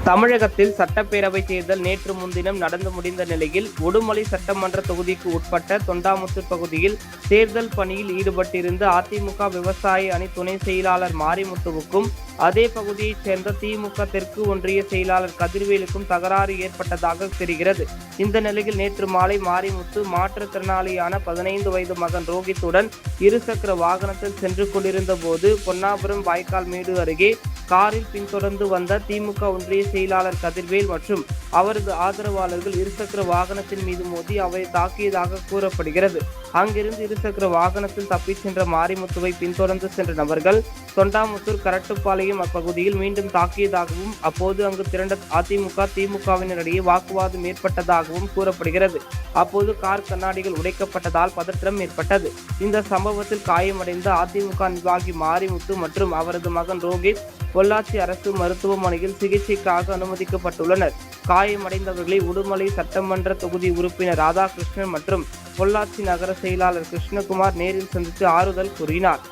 தமிழகத்தில் சட்டப்பேரவை தேர்தல் நேற்று முன்தினம் நடந்து முடிந்த நிலையில் உடுமலை சட்டமன்ற தொகுதிக்கு உட்பட்ட தொண்டாமுத்தூர் பகுதியில் தேர்தல் பணியில் ஈடுபட்டிருந்த அதிமுக விவசாய அணி துணை செயலாளர் மாரிமுத்துவுக்கும் அதே பகுதியைச் சேர்ந்த திமுக தெற்கு ஒன்றிய செயலாளர் கதிர்வேலுக்கும் தகராறு ஏற்பட்டதாக தெரிகிறது. இந்த நிலையில் நேற்று மாலை மாரிமுத்து மாற்றுத்திறனாளியான 15 வயது மகன் ரோஹித்துடன் இருசக்கர வாகனத்தில் சென்று கொண்டிருந்த போது பொன்னாபுரம் வாய்க்கால் மேடு அருகே காரில் பின்தொடர்ந்து வந்த திமுக ஒன்றிய செயலாளர் கதிர்வேல் மற்றும் அவரது ஆதரவாளர்கள் இருசக்கர வாகனத்தின் மீது மோதி அவரை தாக்கியதாக கூறப்படுகிறது. அங்கிருந்து இருசக்கர வாகனத்தில் தப்பிச் சென்ற மாரிமுத்துவை பின்தொடர்ந்து சென்ற நபர்கள் தொண்டாமுத்தூர் கரட்டுப்பாளையம் அப்பகுதியில் மீண்டும் தாக்கியதாகவும் அப்போது அங்கு திரண்ட அதிமுக திமுகவினரிடையே வாக்குவாதம் ஏற்பட்டதாகவும் கூறப்படுகிறது. அப்போது கார் கண்ணாடிகள் உடைக்கப்பட்டதால் பதற்றம் ஏற்பட்டது. இந்த சம்பவத்தில் காயமடைந்த அதிமுக நிர்வாகி மாரிமுத்து மற்றும் அவரது மகன் ரோஹித் பொள்ளாச்சி அரசு மருத்துவமனையில் சிகிச்சைக்காக அனுமதிக்கப்பட்டுள்ளனர். காயமடைந்தவர்களை உடுமலை சட்டமன்ற தொகுதி உறுப்பினர் ராதாகிருஷ்ணன் மற்றும் பொள்ளாச்சி நகர செயலாளர் கிருஷ்ணகுமார் நேரில் சந்தித்து ஆறுதல் கூறினார்.